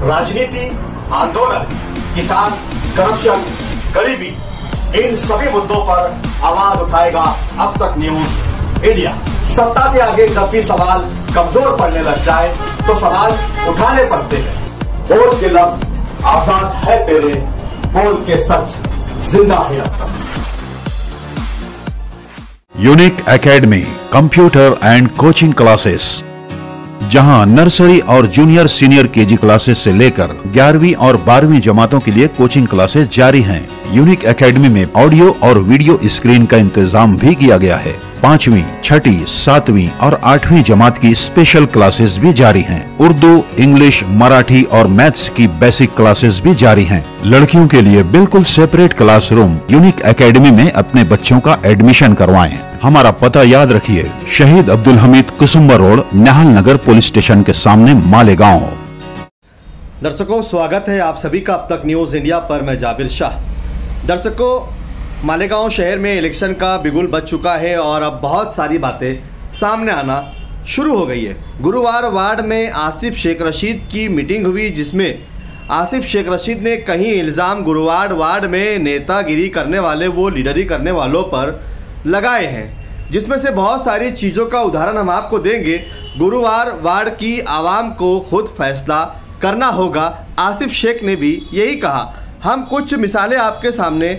राजनीति, आंदोलन, किसान, करप्शन, गरीबी, इन सभी मुद्दों पर आवाज उठाएगा अब तक न्यूज इंडिया। सत्ता के आगे जब भी सवाल कमजोर पड़ने लग जाए तो सवाल उठाने पड़ते हैं। बोल के लब आजाद है तेरे, बोल के सच जिंदा है अब तक। Unique academy computer and coaching classes, जहां नर्सरी और जूनियर सीनियर केजी क्लासेस से लेकर 11वीं और 12वीं जमातों के लिए कोचिंग क्लासेस जारी हैं। यूनिक एकेडमी में ऑडियो और वीडियो स्क्रीन का इंतजाम भी किया गया है। 5वीं, 6ठी, 7वीं और 8वीं जमात की स्पेशल क्लासेस भी जारी हैं। उर्दू, इंग्लिश, मराठी और मैथ्स की बेसिक क्लासेस भी जारी हैं। लड़कियों के लिए बिल्कुल सेपरेट क्लासरूम। यूनिक एकेडमी में अपने बच्चों का एडमिशन करवाएं। हमारा पता याद रखिए, शहीद अब्दुल हमीद कुसुम्बा रोड, निहाल नगर पुलिस स्टेशन के सामने, मालेगांव। दर्शकों, स्वागत है आप सभी का अब तक न्यूज़ इंडिया पर। मैं जाबिर शाह। दर्शकों, मालेगांव शहर में इलेक्शन का बिगुल बज चुका है और अब बहुत सारी बातें सामने आना शुरू हो गई है। गुरुवार वार्ड में आसिफ शेख रशीद की मीटिंग हुई, जिसमें आसिफ शेख रशीद ने कहीं इल्ज़ाम गुरुवार वार्ड में नेतागिरी करने वाले, वो लीडरी करने वालों पर लगाए हैं, जिसमें से बहुत सारी चीज़ों का उदाहरण हम आपको देंगे। गुरुवार वार्ड की आवाम को खुद फैसला करना होगा, आसिफ शेख ने भी यही कहा। हम कुछ मिसालें आपके सामने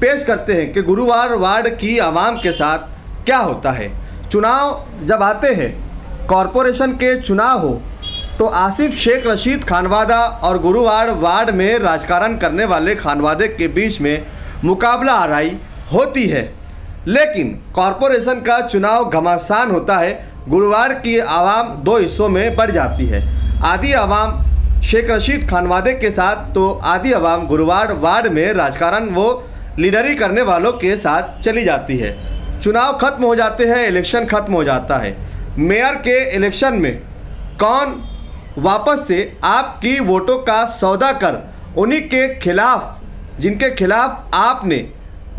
पेश करते हैं कि गुरुवार वार्ड की आवाम के साथ क्या होता है। चुनाव जब आते हैं, कॉरपोरेशन के चुनाव हो, तो आसिफ शेख रशीद खानवादा और गुरुवार वार्ड में राजकारण करने वाले खानवादे के बीच में मुकाबला आराई होती है। लेकिन कॉरपोरेशन का चुनाव घमासान होता है। गुरुवार की आवाम दो हिस्सों में बढ़ जाती है। आधी आवाम शेख रशीद खानवादे के साथ, तो आधी आवाम गुरुवार वार्ड में राजकारण, वो लीडरी करने वालों के साथ चली जाती है। चुनाव खत्म हो जाते हैं, इलेक्शन खत्म हो जाता है। मेयर के इलेक्शन में कौन वापस से आपकी वोटों का सौदा कर उन्हीं के खिलाफ, जिनके खिलाफ आपने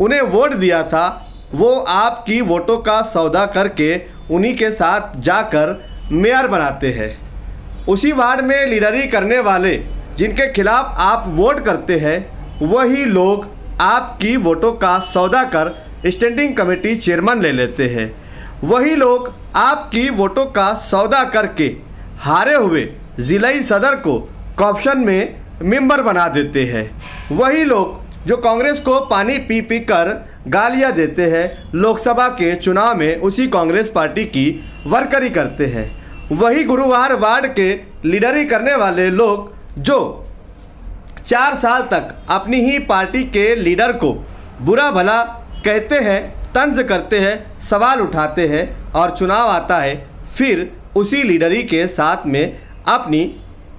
उन्हें वोट दिया था, वो आपकी वोटों का सौदा करके उन्हीं के साथ जाकर मेयर बनाते हैं। उसी वार्ड में लीडरी करने वाले, जिनके खिलाफ आप वोट करते हैं, वही लोग आपकी वोटों का सौदा कर स्टैंडिंग कमेटी चेयरमैन ले लेते हैं। वही लोग आपकी वोटों का सौदा करके हारे हुए जिलाई सदर को कॉर्पोरेशन में मेंबर बना देते हैं। वही लोग जो कांग्रेस को पानी पी पी कर गालियां देते हैं, लोकसभा के चुनाव में उसी कांग्रेस पार्टी की वर्करी करते हैं। वही गुरुवार वार्ड के लीडरी करने वाले लोग जो 4 साल तक अपनी ही पार्टी के लीडर को बुरा भला कहते हैं, तंज करते हैं, सवाल उठाते हैं, और चुनाव आता है, फिर उसी लीडरी के साथ में अपनी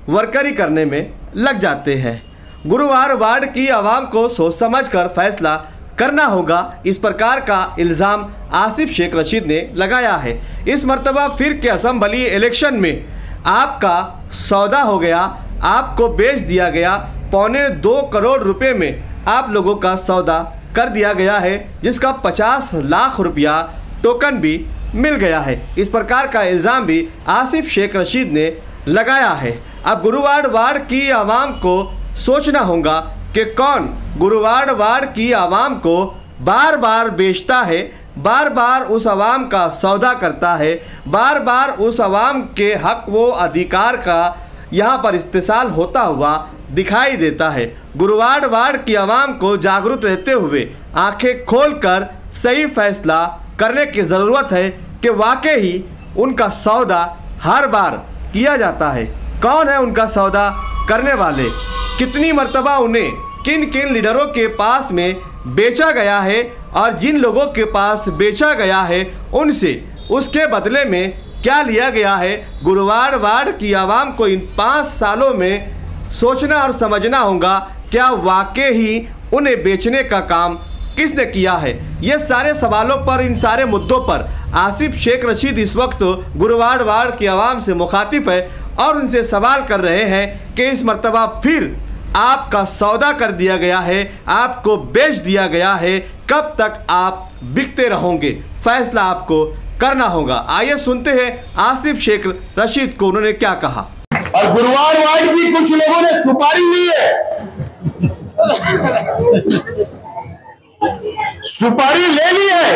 वर्करी करने में लग जाते हैं। गुरुवार वार्ड की आवाम को सोच समझकर फैसला करना होगा, इस प्रकार का इल्ज़ाम आसिफ शेख रशीद ने लगाया है। इस मर्तबा फिर के असम्बली इलेक्शन में आपका सौदा हो गया, आपको बेच दिया गया। 2.25 करोड़ रुपए में आप लोगों का सौदा कर दिया गया है, जिसका 50 लाख रुपया टोकन भी मिल गया है। इस प्रकार का इल्ज़ाम भी आसिफ शेख रशीद ने लगाया है। अब गुरुवार वार्ड की आवाम को सोचना होगा कि कौन गुरुवार वार्ड की आवाम को बार बार बेचता है, बार बार उस आवाम का सौदा करता है, बार बार उस आवाम के हक व अधिकार का यहाँ पर इस्तेसाल होता हुआ दिखाई देता है। गुरुवार वार्ड की आवाम को जागरूक रहते हुए आंखें खोलकर सही फैसला करने की ज़रूरत है कि वाकई ही उनका सौदा हर बार किया जाता है। कौन है उनका सौदा करने वाले, कितनी मर्तबा उन्हें किन किन लीडरों के पास में बेचा गया है, और जिन लोगों के पास बेचा गया है उनसे उसके बदले में क्या लिया गया है। गुरुवार वार्ड की आवाम को इन 5 सालों में सोचना और समझना होगा, क्या वाकई ही उन्हें बेचने का काम किसने किया है। ये सारे सवालों पर, इन सारे मुद्दों पर आसिफ शेख रशीद इस वक्त गुरुवार वार्ड की आवाम से मुखातिब है और उनसे सवाल कर रहे हैं कि इस मर्तबा फिर आपका सौदा कर दिया गया है, आपको बेच दिया गया है, कब तक आप बिकते रहोगे, फैसला आपको करना होगा। आइए सुनते हैं आसिफ शेख रशीद को, उन्होंने क्या कहा। और गुरुवार वार्ड की कुछ लोगों ने सुपारी ली है। सुपारी ले ली है।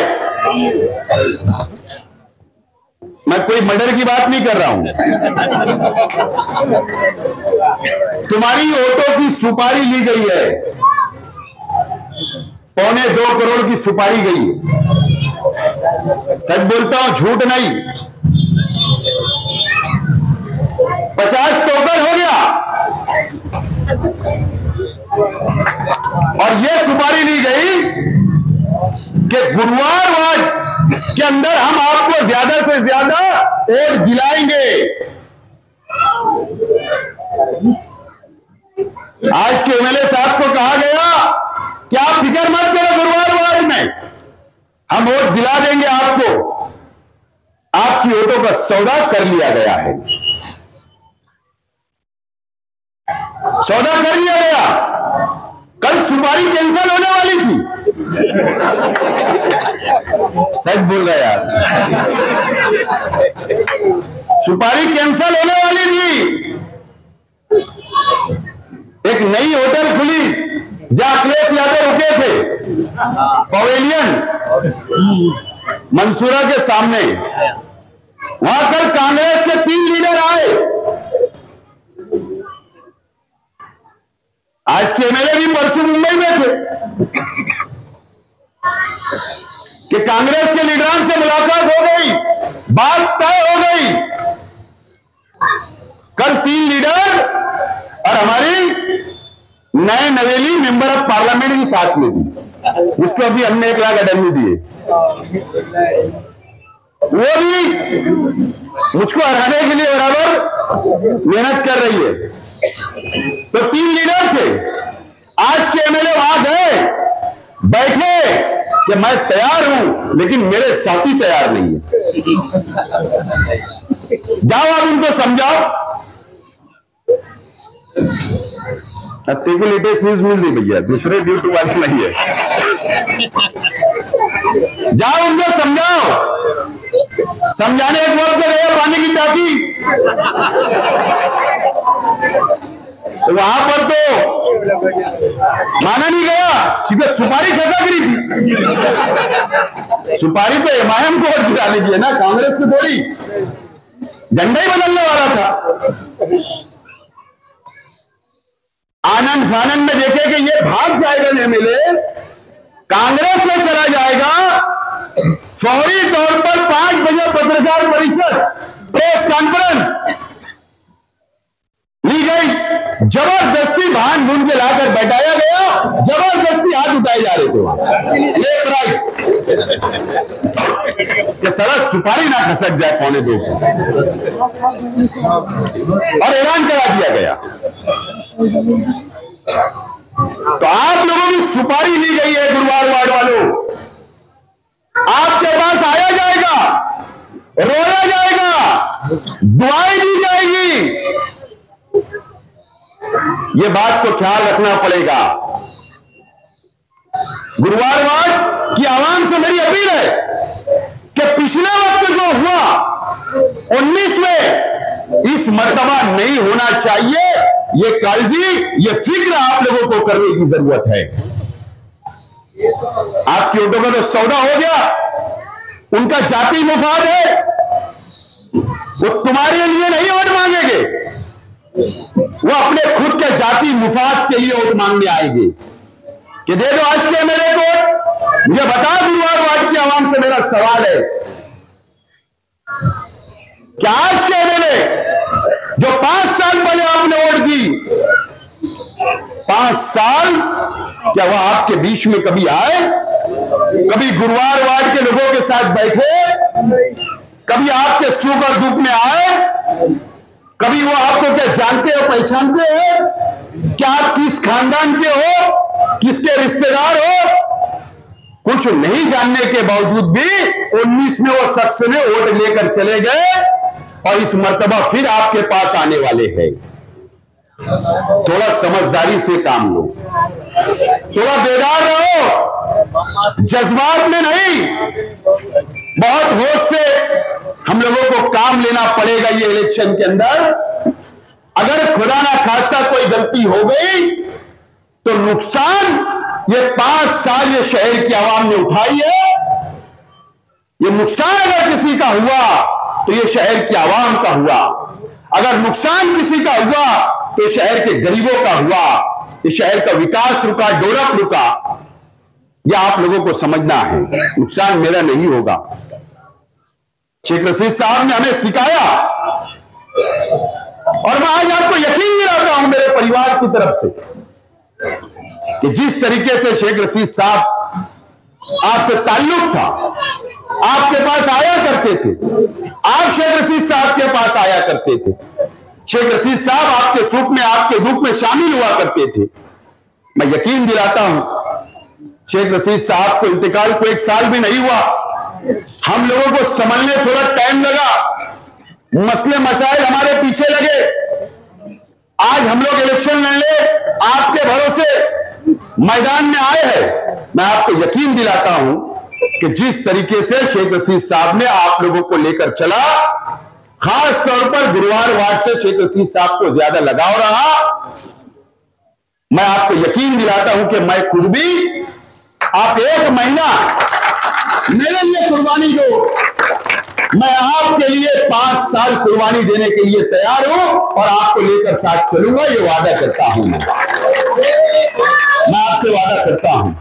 मैं कोई मर्डर की बात नहीं कर रहा हूं। तुम्हारी वोटों की सुपारी ली गई है, 1.25 करोड़ की सुपारी गई है। सच बोलता हूं, झूठ नहीं। 50 टोकन हो गया और यह सुपारी ली गई कि गुरुवार वार्ड के अंदर हम आपको ज्यादा से ज्यादा वोट दिलाएंगे। आज के एमएलए साहब को कहा गया कि आप फिक्र मत करो, गुरुवार वार्ड में हम वोट दिला देंगे आपको। आपकी वोटों का सौदा कर लिया गया है, सौदा कर लिया गया। कल सुपारी कैंसिल होने वाली थी। सच बोल रहा यार, सुपारी कैंसिल होने वाली थी। एक नई होटल खुली जहां अखिलेश यादव रुके थे, पवेलियन मंसूरा के सामने। वहां कल कांग्रेस के 3 लीडर आए। आज के एमएलए भी परसों मुंबई में थे कि कांग्रेस के लीडरों से मुलाकात हो गई, बात तय हो गई। कल 3 लीडर और हमारी नए नवेली मेंबर ऑफ पार्लियामेंट भी साथ में थी, जिसको अभी हमने 1 लाख अडम्मी दिए। वो भी मुझको हराने के लिए बराबर मेहनत कर रही है। तो 3 लीडर थे। आज के एमएलए वहां गए, बैठे कि मैं तैयार हूं लेकिन मेरे साथी तैयार नहीं है। जाओ आप उनको समझाओ। तेरे को लेटेस्ट न्यूज मिल रही भैया, दूसरे ड्यूटी वाले नहीं है। जाओ उनको समझाओ। समझाने एक वक्त गया पानी की टाकी, तो वहां पर तो माना नहीं गया क्योंकि सुपारी खसक रही थी। सुपारी तो एमआईएम को वोट दिलाने की है ना, कांग्रेस को थोड़ी। झंडा ही बदलने वाला था। आनंद फानंद में देखे कि ये भाग जाएगा एमएलए, कांग्रेस में चला जाएगा। फौरी तौर पर 5 बजे पत्रकार परिषद, प्रेस कॉन्फ्रेंस ली गई। जबरदस्ती भान भून के लाकर बैठाया गया, जबरदस्ती हाथ उठाए जा रहे थे। लेफ्ट राइट कि सरस सुपारी ना खसक जाए 1.25 और ऐलान करा दिया गया। तो आप लोगों की सुपारी ली गई है। गुरुवार वार्ड वालों, आपके पास आया जाएगा, रोया जाएगा, दुआएं दी जाएगी। ये बात को ख्याल रखना पड़ेगा। गुरुवार वार्ड की आवाम से मेरी अपील है कि पिछले वक्त जो हुआ 19 में इस मर्तबा नहीं होना चाहिए। ये कालजी, ये फिक्र आप लोगों को करने की जरूरत है। आपकी वोटों का तो सौदा हो गया, उनका जाति मुफाद है, वो तुम्हारे लिए नहीं वोट मांगेंगे, वो अपने खुद के जाति मुफाद के लिए वोट मांगने आएंगे कि दे दो आज के एमएलए को। मुझे बता, गुरुवार वार्ड की आवाम से मेरा सवाल है कि आज के एमएलए जो 5 साल पहले आपने वोट दी, 5 साल क्या वह आपके बीच में कभी आए? कभी गुरुवार वार्ड के लोगों के साथ बैठे? कभी आपके सुख और दुख में आए? कभी वो आपको क्या जानते हो, पहचानते हैं? क्या आप किस खानदान के हो, किसके रिश्तेदार हो? कुछ नहीं जानने के बावजूद भी 19 में वो शख्स ने वोट लेकर चले गए और इस मर्तबा फिर आपके पास आने वाले हैं। थोड़ा समझदारी से काम लो, थोड़ा बेदार रहो, जज्बात में नहीं, बहुत होश से हम लोगों को काम लेना पड़ेगा। ये इलेक्शन के अंदर अगर खुदा ना खास्ता कोई गलती हो गई तो नुकसान ये 5 साल ये शहर की आवाम ने उठाई है। ये नुकसान अगर किसी का हुआ तो ये शहर की आवाम का हुआ, अगर नुकसान किसी का हुआ तो शहर के गरीबों का हुआ, ये शहर का विकास रुका, डेवलप रुका। यह आप लोगों को समझना है, नुकसान मेरा नहीं होगा। शेख रशीद साहब ने हमें सिखाया और मैं आज आपको यकीन दिलाता हूं मेरे परिवार की तरफ से कि जिस तरीके से शेख रशीद साहब आपसे ताल्लुक था, आपके पास आया करते थे, आप शेख रशीद साहब के पास आया करते थे, शेख रशीद साहब आपके सुख में आपके दुख में शामिल हुआ करते थे। मैं यकीन दिलाता हूं शेख रशीद साहब को इंतकाल को 1 साल भी नहीं हुआ, हम लोगों को संभलने थोड़ा टाइम लगा, मसले मसाइल हमारे पीछे लगे। आज हम लोग इलेक्शन लड़ने आपके भरोसे मैदान में आए हैं। मैं आपको यकीन दिलाता हूं कि जिस तरीके से शेख रशीद साहब ने आप लोगों को लेकर चला, खास तौर पर गुरुवार वार्ड से शेख रशीद साहब को ज्यादा लगाव रहा। मैं आपको यकीन दिलाता हूं कि मैं खुद भी आप 1 महीना मेरे लिए कुर्बानी दो, मैं आपके लिए 5 साल कुर्बानी देने के लिए तैयार हूं और आपको लेकर साथ चलूंगा। ये वादा करता हूं, मैं आपसे वादा करता हूं।